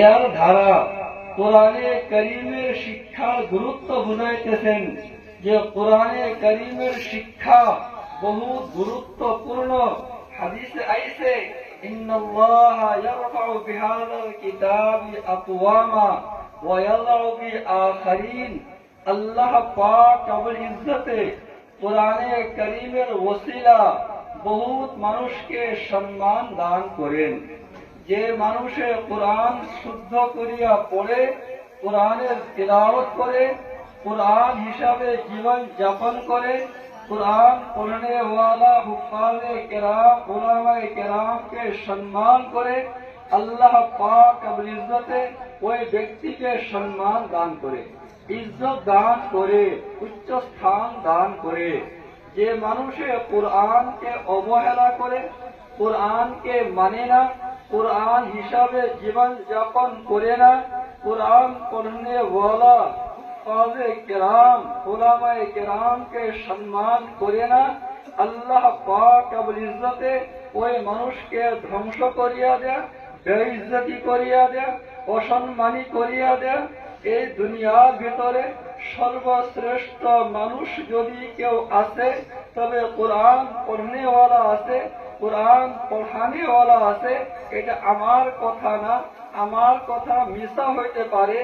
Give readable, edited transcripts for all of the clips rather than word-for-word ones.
এর ধারা কোরআনে কারীমের শিক্ষার গুরুত্ব বুঝাইতেছেন যে কোরআনে কারীমের শিক্ষা বহু গুরুত্বপূর্ণ। হাদিসে আইছে ইন্নাল্লাহা ইয়ারফাউ বিহাযাল কিতাবি আকওয়ামা ওয়া ইয়াযউ বিআখারিন। আল্লাহ পাক রব্বুল ইজ্জতে কোরআনে কারীমের ওসিলা বহুত মানুষকে সম্মান দান করেন। যে মানুষে কোরআন শুদ্ধ করিয়া পড়ে, কোরআনের তিলাওয়াত করে, কোরআন হিসাবে জীবন যাপন করে, কোরআন পড়নে ওয়ালা হুফাজে কেরাম উলামায়ে কেরামকে সম্মান করে, আল্লাহ পাক রব্বুল ইজ্জতে ওই ব্যক্তিকে সম্মান দান করে, ইজ্জত দান করে, উচ্চ স্থান দান করে। যে মানুষে কোরআনকে অবহেলা করে, কোরআনকে মানে না, কোরআন হিসাবে জীবন যাপন করে না, কোরআন পড়নে ওয়ালা হুফাজে কেরাম উলামায়ে কেরামকে সম্মান করে না, আল্লাহ পাক রব্বুল ইজ্জতে ওই মানুষকে ধ্বংস করিয়া দেয়, বেইজ্জতি করিয়া দেয়, অসম্মানী করিয়া দেয়। এই দুনিয়ার ভিতরে সর্বশ্রেষ্ঠ মানুষ যদি কেউ আছে তবে কোরআন পড়নেওয়ালা আছে, কোরআন পড়ানেওয়ালা আছে। এটা আমার কথা না, আমার কথা মিথ্যা হইতে পারে,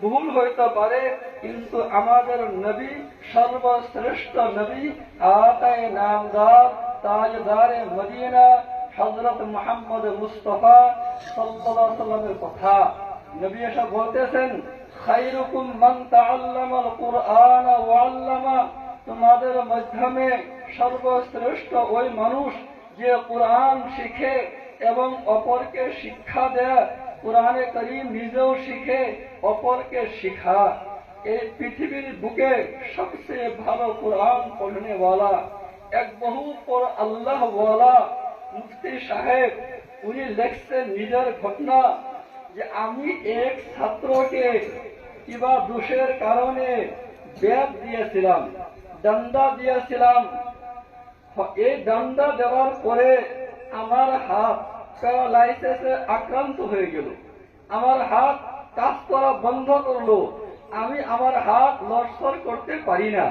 ভুল হইতে পারে, কিন্তু আমাদের নবী সর্বশ্রেষ্ঠ নবী, আতায়ে নামদার তাজদারে মদিনা হযরত মুহাম্মদ মুস্তাফা সাল্লাল্লাহু আলাইহি ওয়াসাল্লামের কথা। নবী এসে বলতেছেন খায়রুকুম মান তাআল্লামাল কুরআন ওয়া আল্লামা। তোমাদের মাধ্যমে সর্বশ্রেষ্ঠ ওই মানুষ যে কোরআন শিখে এবং অপরকে শিক্ষা দেয়, কোরআনে কারীম নিজেও শিখে অপরকে শিখা। এই পৃথিবীর বুকে সবচেয়ে ভালো কোরআন পড়নে ওয়ালা এক বহু পর আল্লাহ ওয়ালা মুফতি সাহেব, উনি লিখছেন নিজের ঘটনা যে আমি এক ছাত্রকে কিবা দোষের কারণে বেদ দিয়েছিলাম, দণ্ডা দিয়েছিলাম। এই দণ্ডা দেওয়ার পরে আমার হাত প্যারালাইসিসে আক্রান্ত হয়ে গেল, আমার হাত কাজ করা বন্ধ করলো, আমি আমার হাত নড়চড় করতে পারি না।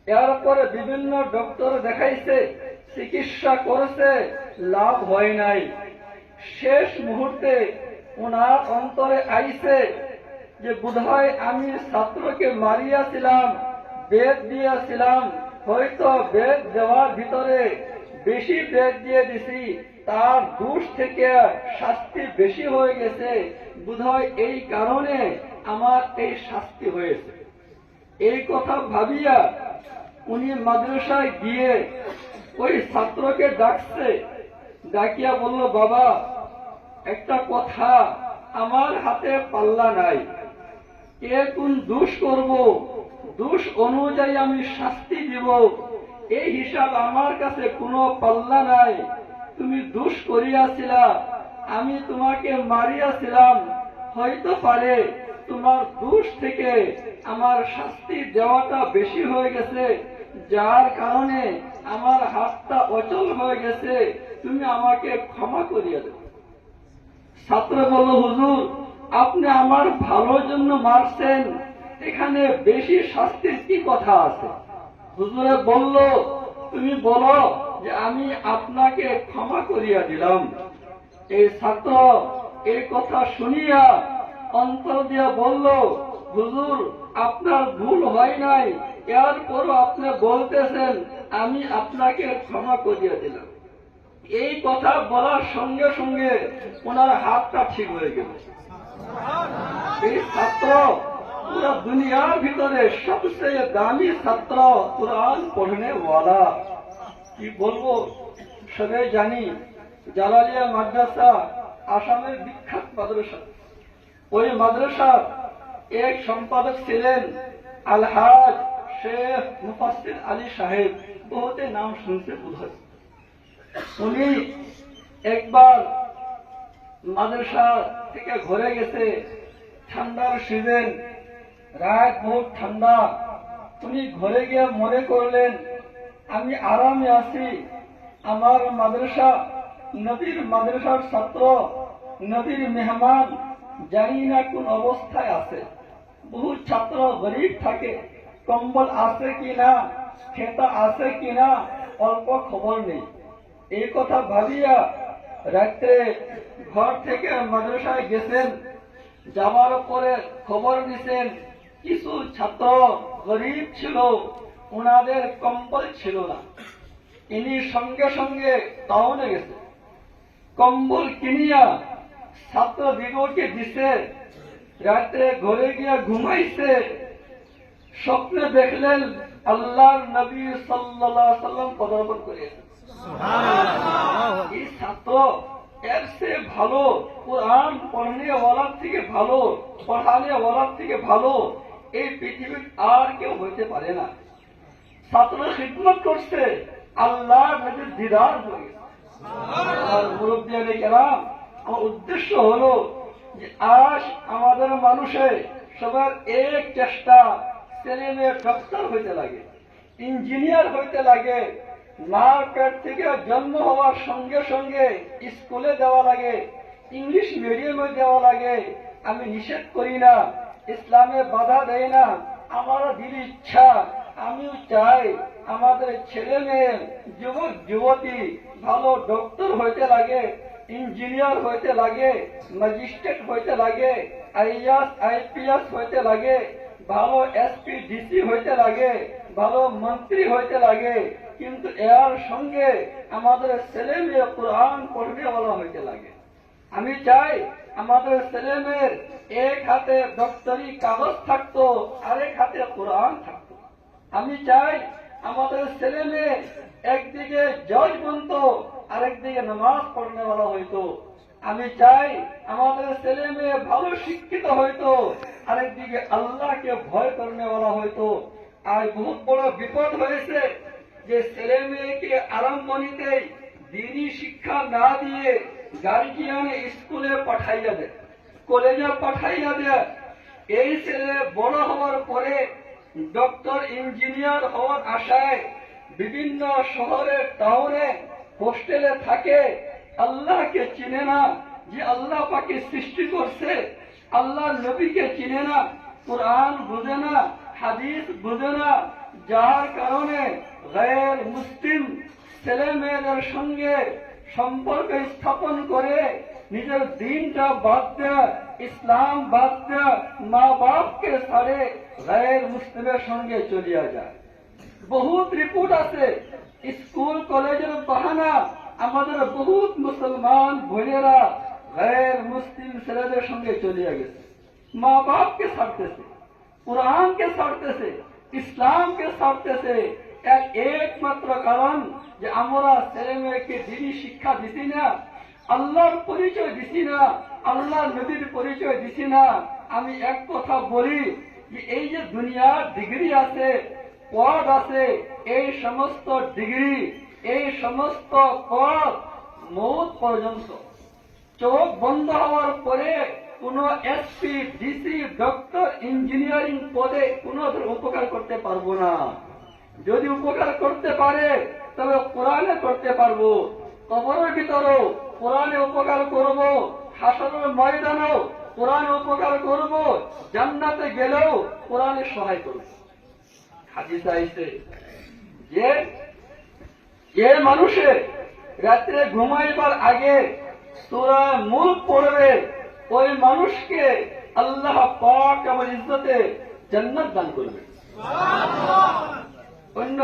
এরপরে বিভিন্ন ডক্টর দেখাইছে, চিকিৎসা করেছে, লাভ হয় নাই। শেষ মুহূর্তে ওনার অন্তরে আইছে যে বোধহয় আমি ছাত্রকে মারিয়াছিলাম, বেদ দিয়েছিলাম, হয়তো বেদ দেওয়ার ভিতরে বেশি বেদ দিয়ে দিছি, তার দোষ থেকে শাস্তি বেশি হয়ে গেছে, বোধহয় এই কারণে আমার এই শাস্তি হয়েছে। এই কথা ভাবিয়া উনি মাদ্রাসায় গিয়ে ওই ছাত্রকে ডাকছে, ডাকিয়া বলল, বাবা একটা কথা, আমার হাতে পাল্লা নাই, কে কোন দোষ করব, দোষ অনুযায়ী আমি শাস্তি দিব, এই হিসাব আমার কাছে কোনো পাল্লা নাই। তুমি দোষ করিয়াছিলা, আমি তোমাকে মারিয়াছিলাম, হয়তো পারে তোমার দোষ থেকে আমার শাস্তি দেওয়াটা বেশি হয়ে গেছে, যার কারণে আমার হাতটা অচল হয়ে গেছে, তুমি আমাকে ক্ষমা করিয়া দেব। ছাত্র বলল, হুজুর আপনি আমার ভালোর জন্য মারছেন, এখানে বেশি শাস্তির কি কথা আছে? হুজুরে বলল, তুমি বলো যে আমি আপনাকে ক্ষমা করিয়া দিলাম। এই ছাত্র এই কথা শুনিয়া অন্তর দিয়া বলল, হুজুর আপনার ভুল হয় নাই, এরপরও আপনি বলতেছেন আমি আপনাকে ক্ষমা করিয়া দিলাম। এই কথা বলার সঙ্গে সঙ্গে ওনার হাতটা ঠিক হয়ে গেল। এই ছাত্র পুরো দুনিয়ার ভিতরে সবচেয়ে দামি ছাত্র, কোরআন পড়নে ওয়ালা। কি বলবো, সবাই জানি জালালিয়া মাদ্রাসা আসামের বিখ্যাত মাদ্রাসা। ওই মাদ্রাসার এক সম্পাদক ছিলেন আলহাজ শেখ মুফাসসির আলী সাহেব, বহুতে নাম শুনতে বোধহয়। উনি একবার মাদ্রাসা থেকে ঘরে গেছে, ঠান্ডার সিজন, রাত বহুত ঠান্ডা। উনি ঘরে গিয়ে মনে করলেন আমি আরামে আছি, আমার মাদ্রাসা, নবীর মাদ্রাসার ছাত্র, নবীর মেহমান, জানি না কোন অবস্থায় আছে। বহু ছাত্র গরিব থাকে, কম্বল আছে কিনা, খেতা আছে কিনা অল্প খবর নেই। এই কথা ভাবিয়া রাত্রে ঘর থেকে মাদ্রাসায় গেছেন, যাওয়ার পরে খবর নিছেন কিছু ছাত্র গরিব ছিল, ওনাদের কম্বল ছিল না। ইনি সঙ্গে সঙ্গে টাউনে গেছে, কম্বল কিনিয়া ছাত্র দিগকে দিছে। রাত্রে ঘরে গিয়া ঘুমাইছে, স্বপ্নে দেখলেন আল্লাহর নবী সাল্লাল্লাহু আলাইহি সাল্লাম পদার্পণ করেছেন। এই ছাত্র এর সে ভালো, কোরআন পড়নে ওয়ালার থেকে ভালো, পড়ানে ওয়ালার থেকে ভালো এই পৃথিবীর আর কেউ হইতে পারে না। ছাত্র খিদমত করছে, আল্লাহর নবীর দিদার হয়ে গেছে। আর মুরব্বিয়ানে কেরাম, আমার উদ্দেশ্য হলো যে আজ আমাদের মানুষে সবার এক চেষ্টা, ছেলে মেয়ে ডক্টর হইতে লাগে, ইঞ্জিনিয়ার হইতে লাগে, মার পেট থেকে জন্ম হওয়ার সঙ্গে সঙ্গে স্কুলে দেওয়া লাগে, ইংলিশ মিডিয়ামে দেওয়া লাগে। আমি নিষেধ করি না, ইসলামে বাধা দেয় না, আমারও দিল ইচ্ছা, আমিও চাই আমাদের ছেলে মেয়ে, যুবক যুবতী ভালো ডক্টর হইতে লাগে, ইঞ্জিনিয়ার হইতে লাগে, ম্যাজিস্ট্রেট হইতে লাগে, আইএস আইপিএস হইতে লাগে, ভালো এসপি ডিসি হইতে লাগে, ভালো মন্ত্রী হইতে লাগে। কিন্তু এর সঙ্গে আমাদের ছেলে মেয়ে কোরআন পড়বে বলা হইতে লাগে। আমি চাই আমাদের ছেলে মেয়ের এক হাতে ডক্টরি কাগজ থাকতো, আরেক হাতে কোরআন থাকতো। আমি চাই আমাদের ছেলে মেয়ে একদিকে জজ বনত, আরেকদিকে নামাজ পড়নে বলা হইতো। আমি চাই আমাদের ছেলে মেয়ে ভালো শিক্ষিত হইতো, আরেকদিকে আল্লাহকে ভয় করনে বলা হইতো। আর বহুত বড় বিপদ হয়েছে যে ছেলে মেয়েকে আরম্ভণীতেই দিনী শিক্ষা না দিয়ে গার্জিয়ান স্কুলে পাঠাইয়া দেয়, কলেজে পাঠাইয়া দেয়। এই ছেলে বড় হওয়ার পরে ডক্টর ইঞ্জিনিয়ার হওয়ার আশায় বিভিন্ন শহরে টাউনে হোস্টেলে থাকে, আল্লাহকে চিনে না যে আল্লাহ পাকে সৃষ্টি করছে, আল্লাহ নবীকে চিনে না, কোরআন বুঝে না, হাদিস বুঝে না, যার কারণে গায়ের মুসলিম ছেলে মেয়েদের সঙ্গে সম্পর্ক স্থাপন করে নিজের দিনটা বাদ দেয়, ইসলাম বাদ দেয়, মা বাপকে ছাড়ে গায়ের মুসলিমের সঙ্গে চলিয়া যায়। বহুত রিপোর্ট আছে, স্কুল কলেজের বাহানা আমাদের বহুত মুসলমান বোনেরা গায়ের মুসলিম ছেলেদের সঙ্গে চলিয়া গেছে, মা বাপকে ছাড়তেছে, কোরআনকে ছাড়তেছে, ইসলামকে ছাড়তেছে। একমাত্র কারণ যে আমরা ছেলে মেয়েকে দিনী শিক্ষা দিছি না, আল্লাহর পরিচয় দিছি না, আল্লাহ নবীর পরিচয় দিছি না। আমি এক কথা বলি যে এই যে দুনিয়ার ডিগ্রি আছে, পদ আছে, এই সমস্ত ডিগ্রি, এই সমস্ত পদ মৌত পর্যন্ত, চোখ বন্ধ হওয়ার পরে কোন এসপি ডিসি ডক্টর ইঞ্জিনিয়ারিং পদে কোন উপকার করতে পারবো না। যদি উপকার করতে পারে তবে কোরআনে করতে পারবো, কবরের ভিতরেও কোরআনে উপকার করব, হাসরের ময়দানেও কোরআনে উপকার করব, জান্নাতে গেলেও কোরআনে সহায় করব। হাদিস আইছে যে মানুষে রাত্রে ঘুমাইবার আগে সূরা মুলক পড়বে, ওই মানুষকে আল্লাহ পাক আমার ইজ্জতে জান্নাত দান করবে। অন্য